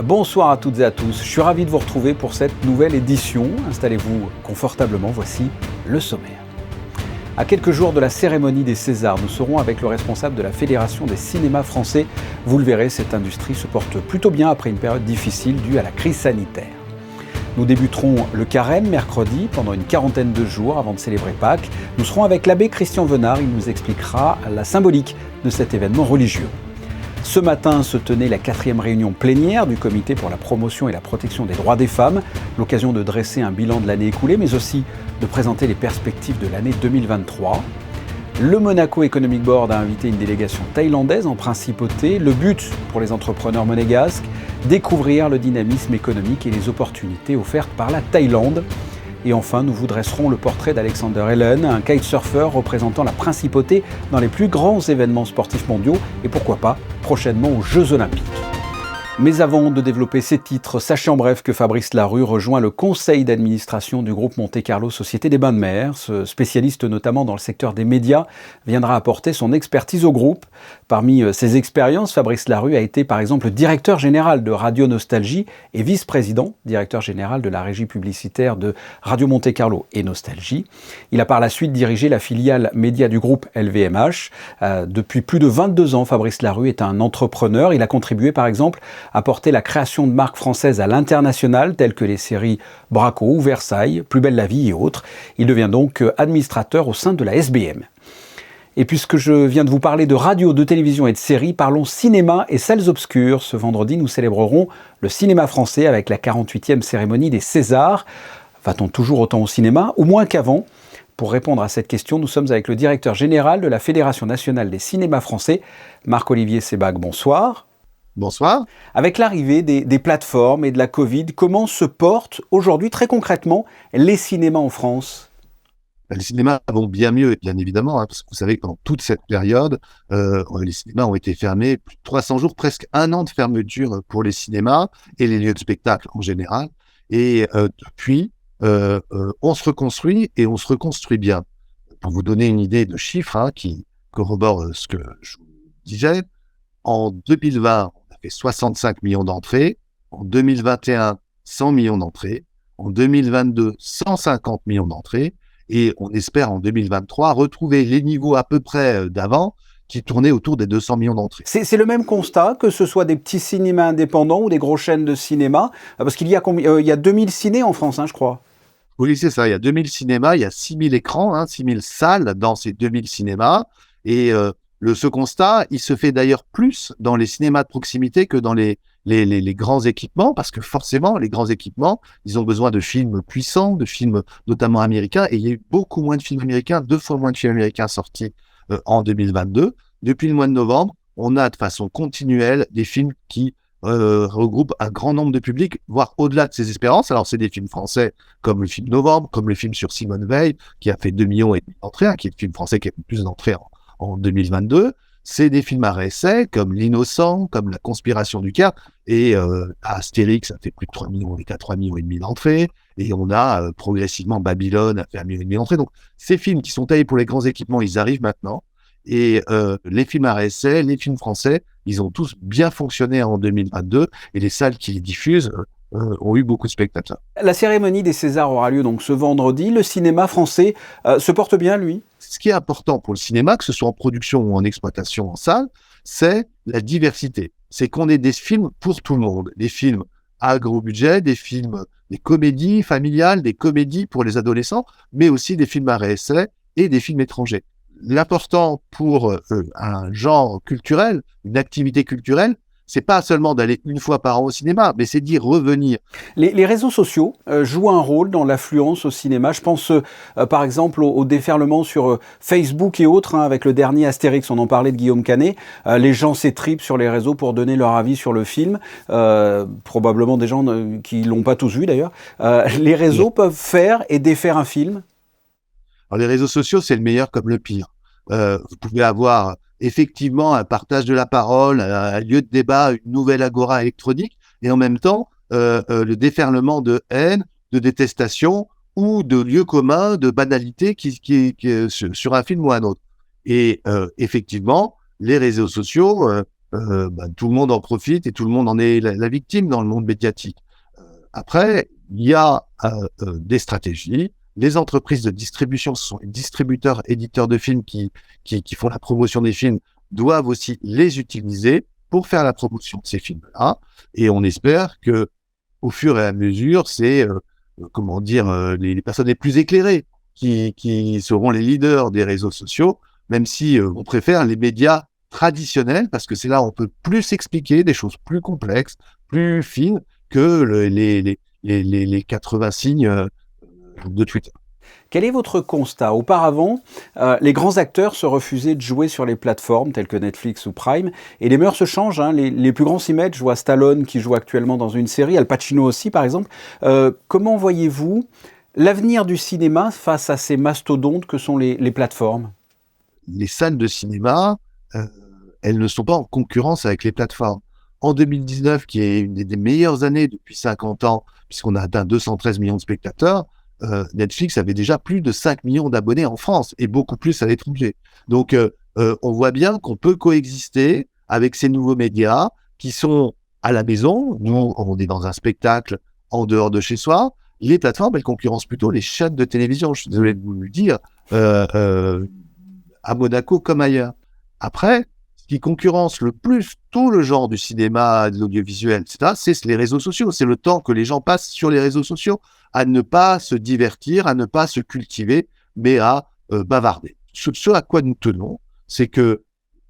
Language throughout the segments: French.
Bonsoir à toutes et à tous, je suis ravi de vous retrouver pour cette nouvelle édition. Installez-vous confortablement, voici le sommaire. À quelques jours de la cérémonie des Césars, nous serons avec le responsable de la Fédération des cinémas français. Vous le verrez, cette industrie se porte plutôt bien après une période difficile due à la crise sanitaire. Nous débuterons le carême mercredi pendant une quarantaine de jours avant de célébrer Pâques. Nous serons avec l'abbé Christian Venard, il nous expliquera la symbolique de cet événement religieux. Ce matin se tenait la 4e réunion plénière du Comité pour la promotion et la protection des droits des femmes, l'occasion de dresser un bilan de l'année écoulée, mais aussi de présenter les perspectives de l'année 2023. Le Monaco Economic Board a invité une délégation thaïlandaise en principauté. Le but pour les entrepreneurs monégasques, découvrir le dynamisme économique et les opportunités offertes par la Thaïlande. Et enfin, nous vous dresserons le portrait d'Alexander Ellen, un kitesurfer représentant la principauté dans les plus grands événements sportifs mondiaux et pourquoi pas prochainement aux Jeux Olympiques. Mais avant de développer ces titres, sachez en bref que Fabrice Larue rejoint le conseil d'administration du groupe Monte Carlo Société des Bains de Mer. Ce spécialiste notamment dans le secteur des médias viendra apporter son expertise au groupe. Parmi ses expériences, Fabrice Larue a été par exemple directeur général de Radio Nostalgie et vice-président, directeur général de la régie publicitaire de Radio Monte Carlo et Nostalgie. Il a par la suite dirigé la filiale média du groupe LVMH. Depuis plus de 22 ans, Fabrice Larue est un entrepreneur. Il a contribué par exemple à porter la création de marques françaises à l'international, telles que les séries Braco ou Versailles, Plus belle la vie et autres. Il devient donc administrateur au sein de la SBM. Et puisque je viens de vous parler de radio, de télévision et de séries, parlons cinéma et salles obscures. Ce vendredi, nous célébrerons le cinéma français avec la 48e cérémonie des Césars. Va-t-on toujours autant au cinéma ou moins qu'avant ? Pour répondre à cette question, nous sommes avec le directeur général de la Fédération nationale des cinémas français, Marc-Olivier Sebag. Bonsoir. Bonsoir. Avec l'arrivée des plateformes et de la Covid, comment se portent aujourd'hui très concrètement les cinémas en France ? Les cinémas vont bien mieux, bien évidemment, parce que vous savez que pendant toute cette période, les cinémas ont été fermés, plus de 300 jours, presque un an de fermeture pour les cinémas et les lieux de spectacle en général. Et depuis, on se reconstruit et on se reconstruit bien. Pour vous donner une idée de chiffres qui corroborent ce que je vous disais, en 2020, on a fait 65 millions d'entrées. En 2021, 100 millions d'entrées. En 2022, 150 millions d'entrées. Et on espère en 2023 retrouver les niveaux à peu près d'avant qui tournaient autour des 200 millions d'entrées. C'est le même constat, que ce soit des petits cinémas indépendants ou des grosses chaînes de cinéma, parce qu'il y a, il y a 2000 cinés en France, je crois. Oui, c'est ça. Il y a 2000 cinémas, il y a 6000 écrans, 6000 salles dans ces 2000 cinémas. Et ce constat, il se fait d'ailleurs plus dans les cinémas de proximité que dans les grands équipements, parce que forcément, les grands équipements, ils ont besoin de films puissants, de films notamment américains, et il y a eu beaucoup moins de films américains, 2 fois moins de films américains sortis en 2022. Depuis le mois de novembre, on a de façon continuelle des films qui regroupent un grand nombre de publics, voire au-delà de ses espérances. Alors, c'est des films français comme le film Novembre, comme le film sur Simone Veil, qui a fait 2,5 millions d'entrées, qui est le film français qui a fait plus d'entrées en 2022. C'est des films à réessai, comme L'Innocent, comme La Conspiration du Caire, et Astérix, ça fait plus de 3 millions, on est à 3,5 millions d'entrées, et on a progressivement Babylone, a fait 1,5 million d'entrées. Donc, ces films qui sont taillés pour les grands équipements, ils arrivent maintenant, et les films à réessai, les films français, ils ont tous bien fonctionné en 2022, et les salles qui les diffusent ont eu beaucoup de spectateurs. La cérémonie des Césars aura lieu donc ce vendredi. Le cinéma français se porte bien, lui ? Ce qui est important pour le cinéma, que ce soit en production ou en exploitation en salle, c'est la diversité. C'est qu'on ait des films pour tout le monde. Des films à gros budget, des films, des comédies familiales, des comédies pour les adolescents, mais aussi des films à réessai et des films étrangers. L'important pour un genre culturel, une activité culturelle, c'est pas seulement d'aller une fois par an au cinéma, mais c'est d'y revenir. Les réseaux sociaux jouent un rôle dans l'affluence au cinéma. Je pense par exemple au déferlement sur Facebook et autres, avec le dernier Astérix, on en parlait de Guillaume Canet. Les gens s'étripent sur les réseaux pour donner leur avis sur le film. Probablement des gens qui l'ont pas tous vu d'ailleurs. Les réseaux peuvent faire et défaire un film. Alors les réseaux sociaux, c'est le meilleur comme le pire. Vous pouvez avoir effectivement un partage de la parole, un lieu de débat, une nouvelle agora électronique, et en même temps le déferlement de haine, de détestation ou de lieux communs, de banalité sur un film ou un autre. Et effectivement, les réseaux sociaux tout le monde en profite et tout le monde en est la victime dans le monde médiatique. Après, il y a des stratégies. Les entreprises de distribution, ce sont les distributeurs, éditeurs de films qui font la promotion des films, doivent aussi les utiliser pour faire la promotion de ces films-là. Et on espère que, au fur et à mesure, c'est les personnes les plus éclairées qui seront les leaders des réseaux sociaux, même si on préfère les médias traditionnels, parce que c'est là où on peut plus expliquer des choses plus complexes, plus fines que les 80 signes de Twitter. Quel est votre constat? Auparavant, les grands acteurs se refusaient de jouer sur les plateformes telles que Netflix ou Prime, et les mœurs se changent. Les plus grands s'y mettent. Je vois Stallone qui joue actuellement dans une série, Al Pacino aussi par exemple. Comment voyez-vous l'avenir du cinéma face à ces mastodontes que sont les plateformes? Les salles de cinéma, elles ne sont pas en concurrence avec les plateformes. En 2019, qui est une des meilleures années depuis 50 ans, puisqu'on a atteint 213 millions de spectateurs, Netflix avait déjà plus de 5 millions d'abonnés en France et beaucoup plus à l'étranger. Donc, on voit bien qu'on peut coexister avec ces nouveaux médias qui sont à la maison. Nous, on est dans un spectacle en dehors de chez soi. Les plateformes, elles concurrencent plutôt les chaînes de télévision. Je suis désolé de vous le dire, à Monaco comme ailleurs. Après, ce qui concurrence le plus tout le genre du cinéma, de l'audiovisuel, etc., c'est les réseaux sociaux. C'est le temps que les gens passent sur les réseaux sociaux à ne pas se divertir, à ne pas se cultiver, mais à bavarder. Ce à quoi nous tenons, c'est que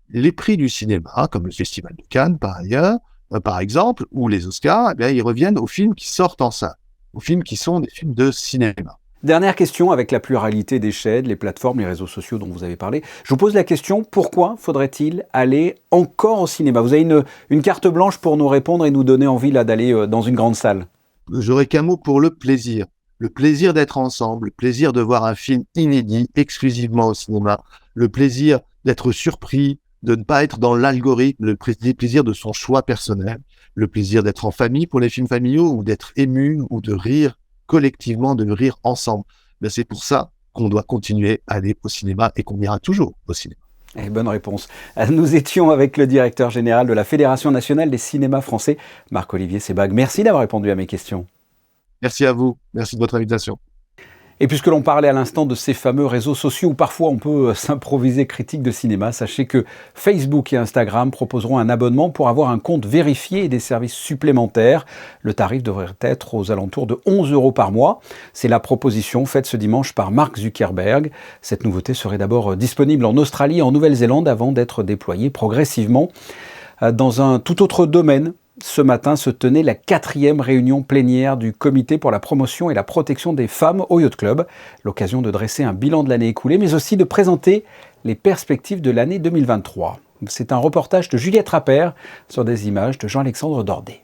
les prix du cinéma, comme le Festival de Cannes par exemple, ou les Oscars, eh bien, ils reviennent aux films qui sortent en salle, aux films qui sont des films de cinéma. Dernière question, avec la pluralité des chaînes, les plateformes, les réseaux sociaux dont vous avez parlé, je vous pose la question, pourquoi faudrait-il aller encore au cinéma? Vous avez une carte blanche pour nous répondre et nous donner envie là, d'aller dans une grande salle. J'aurais qu'un mot pour le plaisir. Le plaisir d'être ensemble, le plaisir de voir un film inédit exclusivement au cinéma, le plaisir d'être surpris, de ne pas être dans l'algorithme, le plaisir de son choix personnel, le plaisir d'être en famille pour les films familiaux ou d'être ému ou de rire collectivement, de rire ensemble. Ben, c'est pour ça qu'on doit continuer à aller au cinéma et qu'on ira toujours au cinéma. Et bonne réponse. Nous étions avec le directeur général de la Fédération nationale des cinémas français, Marc-Olivier Sebag. Merci d'avoir répondu à mes questions. Merci à vous. Merci de votre invitation. Et puisque l'on parlait à l'instant de ces fameux réseaux sociaux où parfois on peut s'improviser critique de cinéma, sachez que Facebook et Instagram proposeront un abonnement pour avoir un compte vérifié et des services supplémentaires. Le tarif devrait être aux alentours de 11 € par mois. C'est la proposition faite ce dimanche par Mark Zuckerberg. Cette nouveauté serait d'abord disponible en Australie et en Nouvelle-Zélande avant d'être déployée progressivement dans un tout autre domaine. Ce matin se tenait la 4e réunion plénière du Comité pour la promotion et la protection des femmes au Yacht Club. L'occasion de dresser un bilan de l'année écoulée, mais aussi de présenter les perspectives de l'année 2023. C'est un reportage de Juliette Rappert sur des images de Jean-Alexandre Dordet.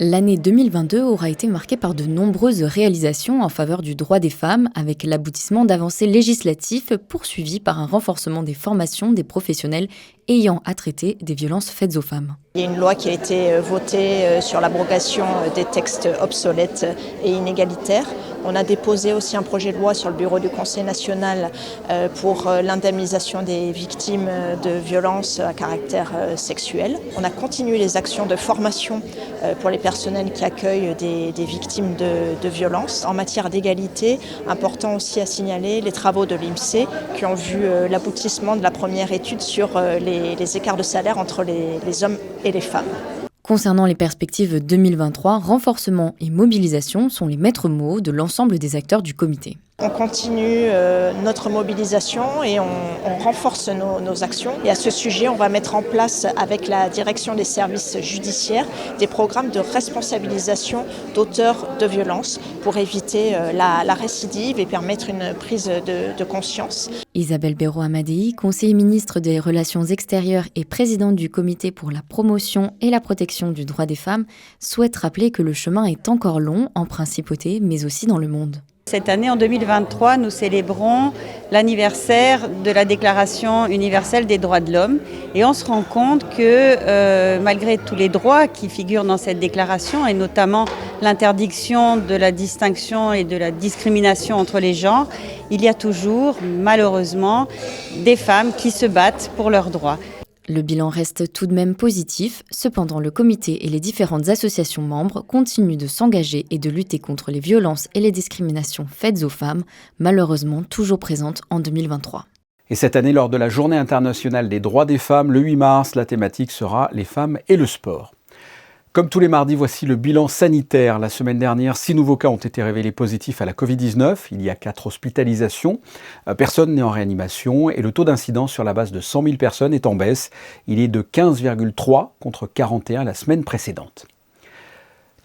L'année 2022 aura été marquée par de nombreuses réalisations en faveur du droit des femmes, avec l'aboutissement d'avancées législatives poursuivies par un renforcement des formations des professionnels ayant à traiter des violences faites aux femmes. Il y a une loi qui a été votée sur l'abrogation des textes obsolètes et inégalitaires. On a déposé aussi un projet de loi sur le bureau du Conseil national pour l'indemnisation des victimes de violences à caractère sexuel. On a continué les actions de formation pour les personnels qui accueillent des victimes de violences. En matière d'égalité, important aussi à signaler les travaux de l'INSEE qui ont vu l'aboutissement de la première étude sur les écarts de salaire entre les hommes et les femmes. Concernant les perspectives 2023, renforcement et mobilisation sont les maîtres mots de l'ensemble des acteurs du comité. On continue notre mobilisation et on renforce nos actions. Et à ce sujet, on va mettre en place avec la direction des services judiciaires des programmes de responsabilisation d'auteurs de violences pour éviter la récidive et permettre une prise de conscience. Isabelle Béraud-Amadei, conseiller ministre des Relations extérieures et présidente du comité pour la promotion et la protection du droit des femmes, souhaite rappeler que le chemin est encore long en principauté, mais aussi dans le monde. Cette année, en 2023, nous célébrons l'anniversaire de la Déclaration universelle des droits de l'homme. Et on se rend compte que malgré tous les droits qui figurent dans cette déclaration, et notamment l'interdiction de la distinction et de la discrimination entre les genres, il y a toujours, malheureusement, des femmes qui se battent pour leurs droits. Le bilan reste tout de même positif, cependant le comité et les différentes associations membres continuent de s'engager et de lutter contre les violences et les discriminations faites aux femmes, malheureusement toujours présentes en 2023. Et cette année, lors de la Journée internationale des droits des femmes, le 8 mars, la thématique sera les femmes et le sport. Comme tous les mardis, voici le bilan sanitaire. La semaine dernière, 6 nouveaux cas ont été révélés positifs à la Covid-19. Il y a 4 hospitalisations. Personne n'est en réanimation et le taux d'incidence sur la base de 100 000 personnes est en baisse. Il est de 15,3 contre 41 la semaine précédente.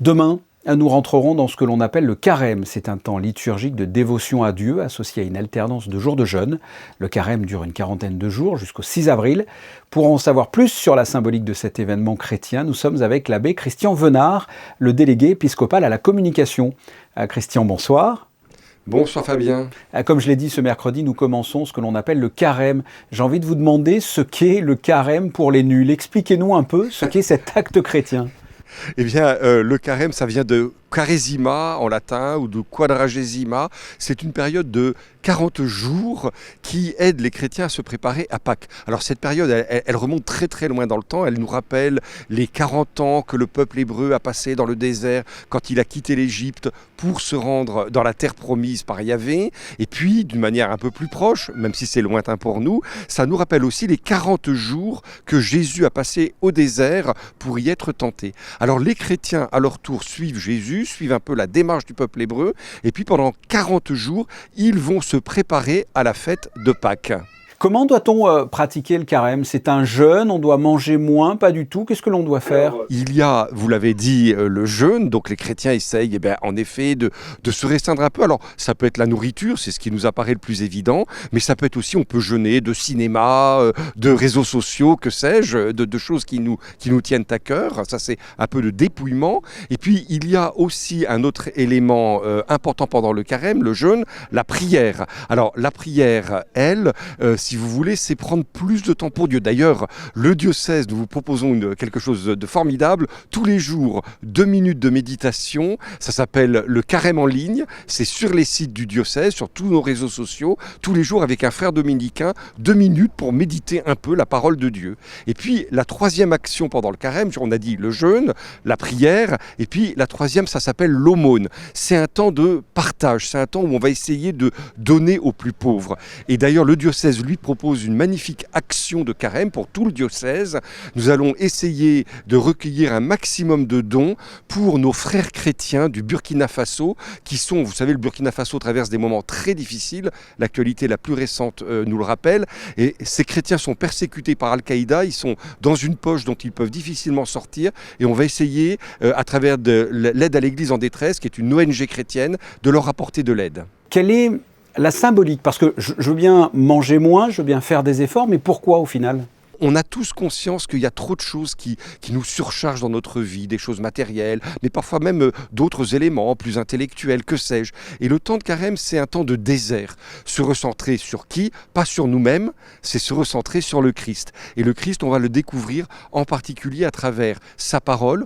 Demain, nous rentrerons dans ce que l'on appelle le carême. C'est un temps liturgique de dévotion à Dieu associé à une alternance de jours de jeûne. Le carême dure une quarantaine de jours jusqu'au 6 avril. Pour en savoir plus sur la symbolique de cet événement chrétien, nous sommes avec l'abbé Christian Venard, le délégué épiscopal à la communication. Christian, bonsoir. Bonsoir Fabien. Comme je l'ai dit, ce mercredi, nous commençons ce que l'on appelle le carême. J'ai envie de vous demander ce qu'est le carême pour les nuls. Expliquez-nous un peu ce qu'est cet acte chrétien. Eh bien, le carême, ça vient de quaresima en latin ou de quadragesima. C'est une période de 40 jours qui aide les chrétiens à se préparer à Pâques. Alors cette période, elle remonte très très loin dans le temps. Elle nous rappelle les 40 ans que le peuple hébreu a passé dans le désert quand il a quitté l'Égypte pour se rendre dans la terre promise par Yahvé. Et puis, d'une manière un peu plus proche, même si c'est lointain pour nous, ça nous rappelle aussi les 40 jours que Jésus a passé au désert pour y être tenté. Alors les chrétiens, à leur tour, suivent Jésus, suivent un peu la démarche du peuple hébreu, et puis pendant 40 jours, ils vont se préparer à la fête de Pâques. Comment doit-on pratiquer le carême ? C'est un jeûne, on doit manger moins, pas du tout. Qu'est-ce que l'on doit faire ? Il y a, vous l'avez dit, le jeûne. Donc les chrétiens essayent en effet de se restreindre un peu. Alors ça peut être la nourriture, c'est ce qui nous apparaît le plus évident. Mais ça peut être aussi, on peut jeûner de cinéma, de réseaux sociaux, que sais-je, de choses qui nous tiennent à cœur. Ça c'est un peu de dépouillement. Et puis il y a aussi un autre élément important pendant le carême, le jeûne, la prière. Alors la prière, elle, si vous voulez, c'est prendre plus de temps pour Dieu. D'ailleurs, le diocèse, nous vous proposons quelque chose de formidable. Tous les jours, 2 minutes de méditation. Ça s'appelle le carême en ligne. C'est sur les sites du diocèse, sur tous nos réseaux sociaux. Tous les jours, avec un frère dominicain, 2 minutes pour méditer un peu la parole de Dieu. Et puis, la troisième action pendant le carême, on a dit le jeûne, la prière. Et puis, la troisième, ça s'appelle l'aumône. C'est un temps de partage. C'est un temps où on va essayer de donner aux plus pauvres. Et d'ailleurs, le diocèse, lui, propose une magnifique action de carême pour tout le diocèse. Nous allons essayer de recueillir un maximum de dons pour nos frères chrétiens du Burkina Faso qui sont, vous savez, le Burkina Faso traverse des moments très difficiles. L'actualité la plus récente nous le rappelle. Et ces chrétiens sont persécutés par Al-Qaïda. Ils sont dans une poche dont ils peuvent difficilement sortir. Et on va essayer, à travers de l'aide à l'Église en détresse, qui est une ONG chrétienne, de leur apporter de l'aide. Quelle est la symbolique, parce que je veux bien manger moins, je veux bien faire des efforts, mais pourquoi au final ? On a tous conscience qu'il y a trop de choses qui nous surchargent dans notre vie, des choses matérielles, mais parfois même d'autres éléments plus intellectuels, que sais-je. Et le temps de carême, c'est un temps de désert. Se recentrer sur qui ? Pas sur nous-mêmes, c'est se recentrer sur le Christ. Et le Christ, on va le découvrir en particulier à travers sa parole,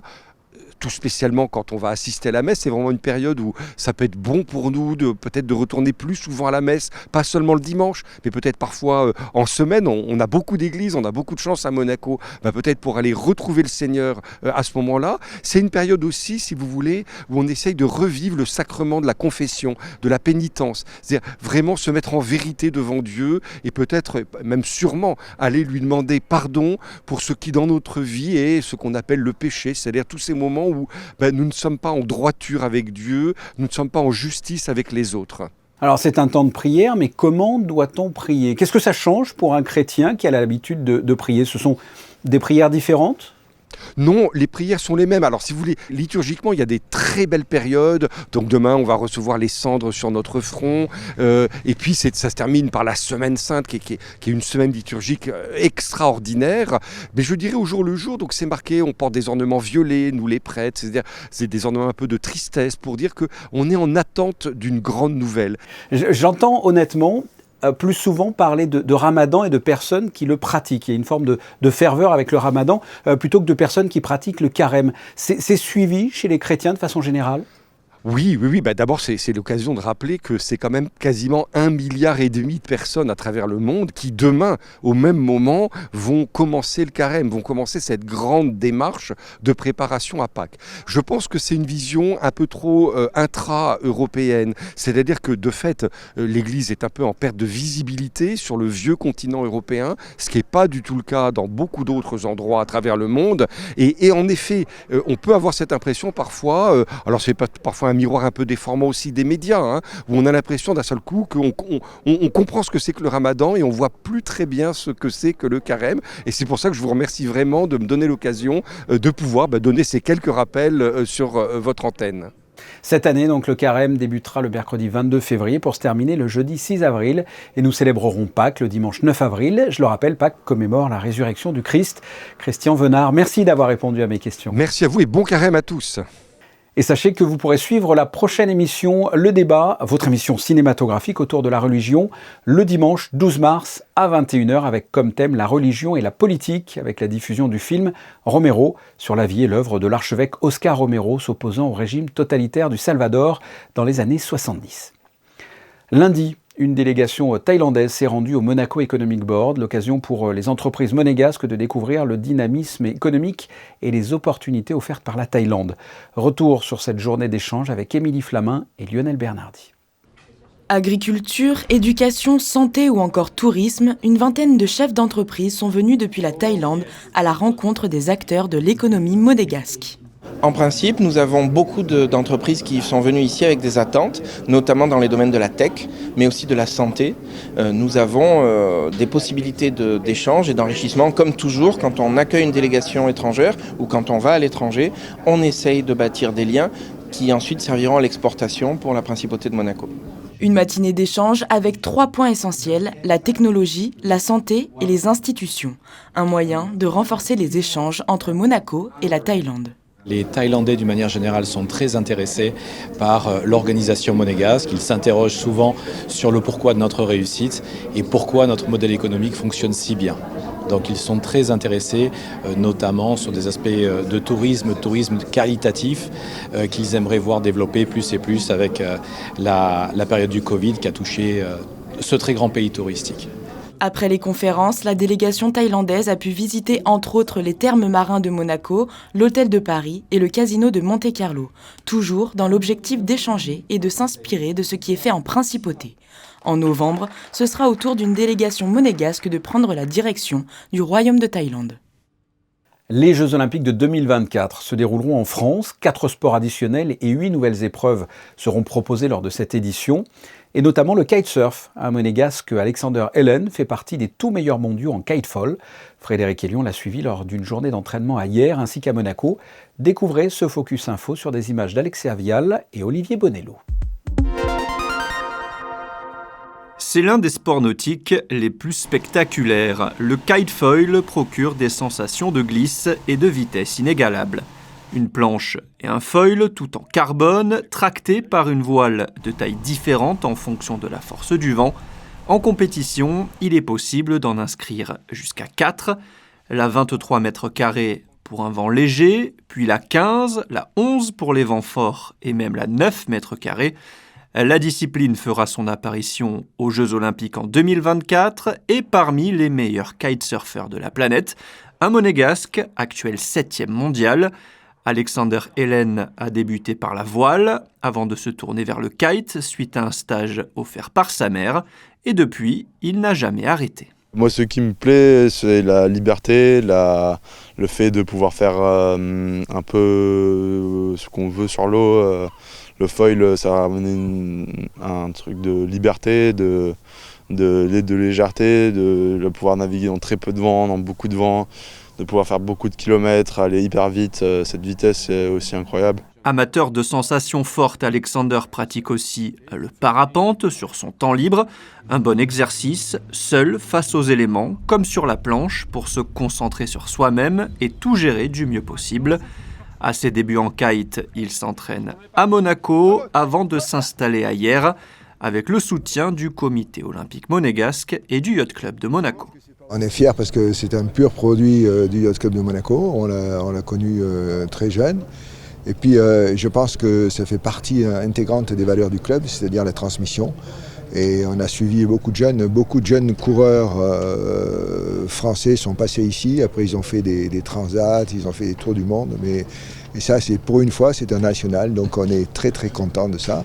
tout spécialement quand on va assister à la messe. C'est vraiment une période où ça peut être bon pour nous peut-être de retourner plus souvent à la messe, pas seulement le dimanche, mais peut-être parfois en semaine. On a beaucoup d'églises, on a beaucoup de chance à Monaco, peut-être pour aller retrouver le Seigneur à ce moment-là. C'est une période aussi, si vous voulez, où on essaye de revivre le sacrement de la confession, de la pénitence, c'est-à-dire vraiment se mettre en vérité devant Dieu et peut-être, même sûrement, aller lui demander pardon pour ce qui dans notre vie est ce qu'on appelle le péché, c'est-à-dire tous ces moments où nous ne sommes pas en droiture avec Dieu, nous ne sommes pas en justice avec les autres. Alors c'est un temps de prière, mais comment doit-on prier ? Qu'est-ce que ça change pour un chrétien qui a l'habitude de prier ? Ce sont des prières différentes ? Non, les prières sont les mêmes. Alors si vous voulez, liturgiquement, il y a des très belles périodes. Donc demain, on va recevoir les cendres sur notre front. Et puis ça se termine par la Semaine Sainte, qui est une semaine liturgique extraordinaire. Mais je dirais au jour le jour, donc c'est marqué, on porte des ornements violets, nous les prêtres. C'est-à-dire, c'est des ornements un peu de tristesse pour dire qu'on est en attente d'une grande nouvelle. J'entends honnêtement plus souvent parler de ramadan et de personnes qui le pratiquent. Il y a une forme de ferveur avec le ramadan plutôt que de personnes qui pratiquent le carême. C'est suivi chez les chrétiens de façon générale ? Oui. D'abord, c'est l'occasion de rappeler que c'est quand même quasiment 1,5 milliard de personnes à travers le monde qui, demain, au même moment, vont commencer le carême, vont commencer cette grande démarche de préparation à Pâques. Je pense que c'est une vision un peu trop intra-européenne. C'est-à-dire que, de fait, l'Église est un peu en perte de visibilité sur le vieux continent européen, ce qui n'est pas du tout le cas dans beaucoup d'autres endroits à travers le monde. Et en effet, on peut avoir cette impression parfois, alors c'est pas parfois un miroir un peu déformant aussi des médias, où on a l'impression d'un seul coup qu'on comprend ce que c'est que le ramadan et on voit plus très bien ce que c'est que le carême. Et c'est pour ça que je vous remercie vraiment de me donner l'occasion de pouvoir donner ces quelques rappels sur votre antenne. Cette année, donc, le carême débutera le mercredi 22 février pour se terminer le jeudi 6 avril. Et nous célébrerons Pâques le dimanche 9 avril. Je le rappelle, Pâques commémore la résurrection du Christ. Christian Venard, merci d'avoir répondu à mes questions. Merci à vous et bon carême à tous. Et sachez que vous pourrez suivre la prochaine émission, Le Débat, votre émission cinématographique autour de la religion, le dimanche 12 mars à 21h avec comme thème la religion et la politique, avec la diffusion du film Romero sur la vie et l'œuvre de l'archevêque Oscar Romero s'opposant au régime totalitaire du Salvador dans les années 70. Lundi, une délégation thaïlandaise s'est rendue au Monaco Economic Board, l'occasion pour les entreprises monégasques de découvrir le dynamisme économique et les opportunités offertes par la Thaïlande. Retour sur cette journée d'échange avec Émilie Flamin et Lionel Bernardi. Agriculture, éducation, santé ou encore tourisme, une vingtaine de chefs d'entreprise sont venus depuis la Thaïlande à la rencontre des acteurs de l'économie monégasque. En principe, nous avons beaucoup d'entreprises qui sont venues ici avec des attentes, notamment dans les domaines de la tech, mais aussi de la santé. Nous avons des possibilités d'échange et d'enrichissement. Comme toujours, quand on accueille une délégation étrangère ou quand on va à l'étranger, on essaye de bâtir des liens qui ensuite serviront à l'exportation pour la principauté de Monaco. Une matinée d'échange avec 3 points essentiels, la technologie, la santé et les institutions. Un moyen de renforcer les échanges entre Monaco et la Thaïlande. Les Thaïlandais, d'une manière générale, sont très intéressés par l'organisation monégasque. Ils s'interrogent souvent sur le pourquoi de notre réussite et pourquoi notre modèle économique fonctionne si bien. Donc ils sont très intéressés, notamment sur des aspects de tourisme qualitatif, qu'ils aimeraient voir développer plus et plus avec la période du Covid qui a touché ce très grand pays touristique. Après les conférences, la délégation thaïlandaise a pu visiter entre autres les thermes marins de Monaco, l'hôtel de Paris et le casino de Monte-Carlo, toujours dans l'objectif d'échanger et de s'inspirer de ce qui est fait en principauté. En novembre, ce sera au tour d'une délégation monégasque de prendre la direction du Royaume de Thaïlande. Les Jeux Olympiques de 2024 se dérouleront en France. 4 sports additionnels et 8 nouvelles épreuves seront proposées lors de cette édition. Et notamment le kitesurf. Un monégasque, Alexander Ellen, fait partie des tout meilleurs mondiaux en kitefall. Frédéric Hélion l'a suivi lors d'une journée d'entraînement à Hyères ainsi qu'à Monaco. Découvrez ce Focus Info sur des images d'Alexia Vial et Olivier Bonello. C'est l'un des sports nautiques les plus spectaculaires. Le kitefoil procure des sensations de glisse et de vitesse inégalables. Une planche et un foil tout en carbone, tractés par une voile de taille différente en fonction de la force du vent. En compétition, il est possible d'en inscrire jusqu'à 4, la 23 mètres carrés pour un vent léger, puis la 15, la 11 pour les vents forts et même la 9 mètres carrés. La discipline fera son apparition aux Jeux Olympiques en 2024 et parmi les meilleurs kitesurfers de la planète, un monégasque, actuel 7e mondial. Alexander Ellen a débuté par la voile avant de se tourner vers le kite suite à un stage offert par sa mère et depuis, il n'a jamais arrêté. Moi, ce qui me plaît, c'est la liberté, le fait de pouvoir faire un peu ce qu'on veut sur l'eau. Le foil, ça a amené un truc de liberté, de légèreté, de pouvoir naviguer dans très peu de vent, dans beaucoup de vent, de pouvoir faire beaucoup de kilomètres, aller hyper vite. Cette vitesse est aussi incroyable. Amateur de sensations fortes, Alexander pratique aussi le parapente sur son temps libre. Un bon exercice, seul face aux éléments, comme sur la planche, pour se concentrer sur soi-même et tout gérer du mieux possible. À ses débuts en kite, il s'entraîne à Monaco avant de s'installer à Hyères avec le soutien du comité olympique monégasque et du Yacht Club de Monaco. On est fiers parce que c'est un pur produit du Yacht Club de Monaco, on l'a connu très jeune Et puis je pense que ça fait partie intégrante des valeurs du club, c'est-à-dire la transmission. Et on a suivi beaucoup de jeunes coureurs français sont passés ici. Après, ils ont fait des transats, ils ont fait des tours du monde. Et ça, pour une fois, c'est un national. Donc, on est très, très content de ça.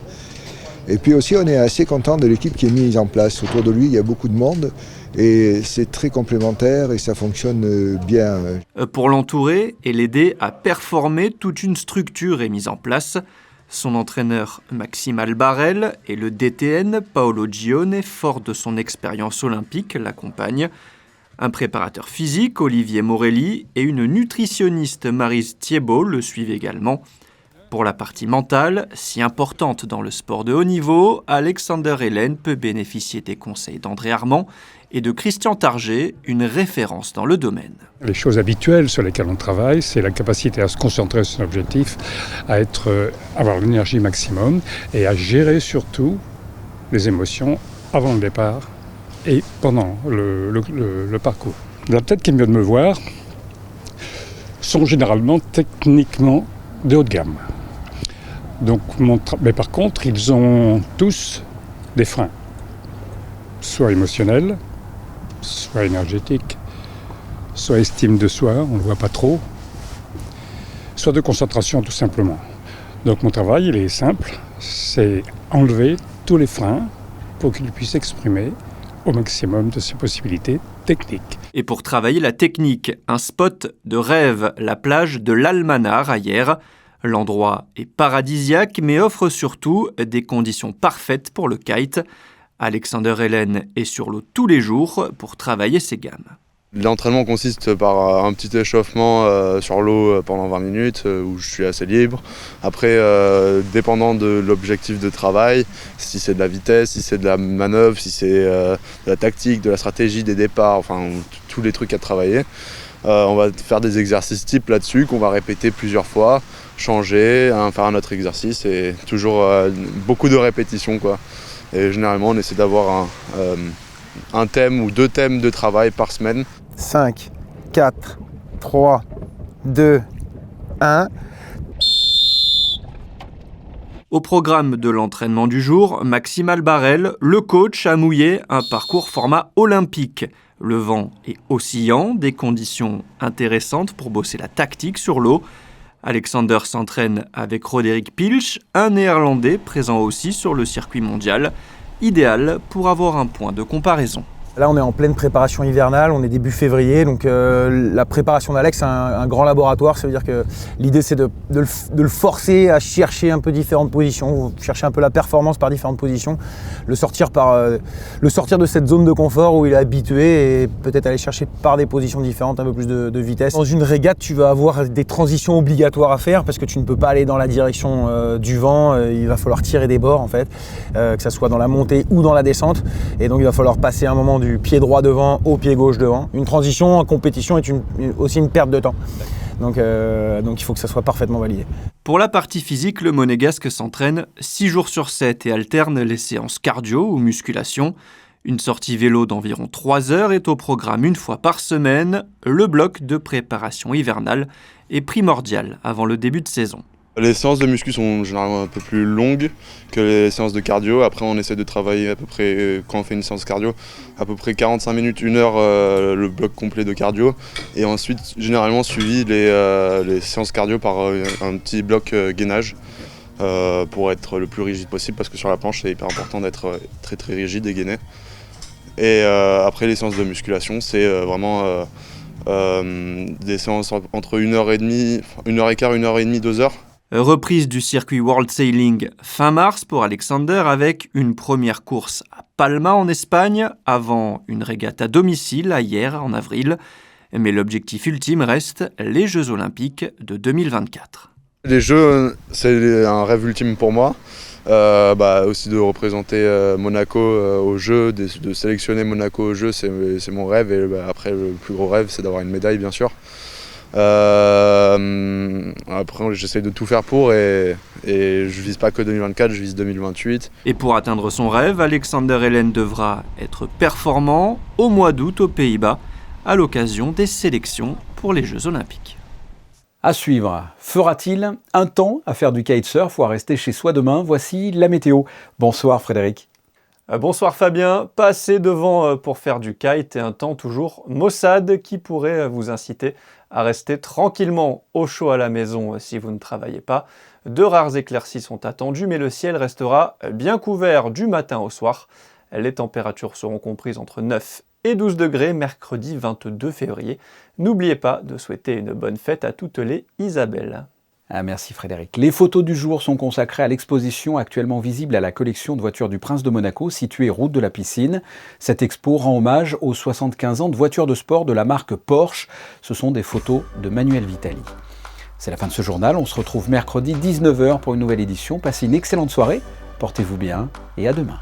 Et puis aussi, on est assez content de l'équipe qui est mise en place. Autour de lui, il y a beaucoup de monde. Et c'est très complémentaire et ça fonctionne bien. Pour l'entourer et l'aider à performer, toute une structure est mise en place. Son entraîneur Maxime Albarel et le DTN Paolo Gione, fort de son expérience olympique, l'accompagnent. Un préparateur physique, Olivier Morelli, et une nutritionniste, Maryse Thiebaud, le suivent également. Pour la partie mentale, si importante dans le sport de haut niveau, Alexander Hélène peut bénéficier des conseils d'André Armand et de Christian Target, une référence dans le domaine. Les choses habituelles sur lesquelles on travaille, c'est la capacité à se concentrer sur son objectif, à avoir l'énergie maximum et à gérer surtout les émotions avant le départ et pendant le parcours. La tête qui vient de me voir sont généralement techniquement de haut de gamme. Donc, mais par contre, ils ont tous des freins, soit émotionnels, soit énergétiques, soit estime de soi, on ne le voit pas trop, soit de concentration tout simplement. Donc mon travail, il est simple, c'est enlever tous les freins pour qu'il puisse exprimer au maximum de ses possibilités techniques. Et pour travailler la technique, un spot de rêve, la plage de l'Almanar à Hyères. L'endroit est paradisiaque, mais offre surtout des conditions parfaites pour le kite. Alexander Hélène est sur l'eau tous les jours pour travailler ses gammes. L'entraînement consiste par un petit échauffement sur l'eau pendant 20 minutes où je suis assez libre. Après, dépendant de l'objectif de travail, si c'est de la vitesse, si c'est de la manœuvre, si c'est de la tactique, de la stratégie, des départs, enfin tous les trucs à travailler. On va faire des exercices types là-dessus qu'on va répéter plusieurs fois, changer, faire un autre exercice et toujours beaucoup de répétitions, quoi. Et généralement, on essaie d'avoir un thème ou 2 thèmes de travail par semaine. 5, 4, 3, 2, 1. Au programme de l'entraînement du jour, Maxime Albarel, le coach, a mouillé un parcours format olympique. Le vent est oscillant, des conditions intéressantes pour bosser la tactique sur l'eau. Alexander s'entraîne avec Roderick Pilch, un Néerlandais présent aussi sur le circuit mondial, idéal pour avoir un point de comparaison. Là, on est en pleine préparation hivernale, on est début février, donc la préparation d'Alex, c'est un grand laboratoire. Ça veut dire que l'idée, c'est de le forcer à chercher un peu différentes positions, chercher un peu la performance par différentes positions, le sortir de cette zone de confort où il est habitué et peut-être aller chercher par des positions différentes un peu plus de vitesse. Dans une régate, tu vas avoir des transitions obligatoires à faire parce que tu ne peux pas aller dans la direction du vent, il va falloir tirer des bords en fait, que ça soit dans la montée ou dans la descente, et donc il va falloir passer un moment du pied droit devant au pied gauche devant. Une transition en compétition est aussi une perte de temps. Donc il faut que ça soit parfaitement validé. Pour la partie physique, le Monégasque s'entraîne 6 jours sur 7 et alterne les séances cardio ou musculation. Une sortie vélo d'environ 3 heures est au programme une fois par semaine. Le bloc de préparation hivernale est primordial avant le début de saison. Les séances de muscu sont généralement un peu plus longues que les séances de cardio. Après, on essaie de travailler à peu près, quand on fait une séance cardio, à peu près 45 minutes, 1 heure le bloc complet de cardio. Et ensuite, généralement suivi les séances cardio par un petit bloc gainage pour être le plus rigide possible parce que sur la planche, c'est hyper important d'être très très rigide et gainé. Et après, les séances de musculation, c'est vraiment des séances entre 1h30, 1h15, 1h30, 2 heures. Reprise du circuit World Sailing fin mars pour Alexander avec une première course à Palma en Espagne avant une régate à domicile à Hyères en avril. Mais l'objectif ultime reste les Jeux Olympiques de 2024. Les Jeux, c'est un rêve ultime pour moi. Aussi de représenter Monaco aux Jeux, de sélectionner Monaco aux Jeux, c'est mon rêve. Et après, le plus gros rêve, c'est d'avoir une médaille, bien sûr. Après, j'essaie de tout faire pour et je vise pas que 2024, je vise 2028. Et pour atteindre son rêve, Alexander Hélène devra être performant au mois d'août aux Pays-Bas à l'occasion des sélections pour les Jeux Olympiques. À suivre, fera-t-il un temps à faire du kitesurf ou à rester chez soi demain? Voici la météo. Bonsoir Frédéric. Bonsoir Fabien, pas assez de vent pour faire du kite et un temps toujours maussade qui pourrait vous inciter à rester tranquillement au chaud à la maison si vous ne travaillez pas. De rares éclaircies sont attendues mais le ciel restera bien couvert du matin au soir. Les températures seront comprises entre 9 et 12 degrés mercredi 22 février. N'oubliez pas de souhaiter une bonne fête à toutes les Isabelle. Merci Frédéric. Les photos du jour sont consacrées à l'exposition actuellement visible à la collection de voitures du Prince de Monaco, située route de la Piscine. Cette expo rend hommage aux 75 ans de voitures de sport de la marque Porsche. Ce sont des photos de Manuel Vitali. C'est la fin de ce journal. On se retrouve mercredi 19h pour une nouvelle édition. Passez une excellente soirée, portez-vous bien et à demain.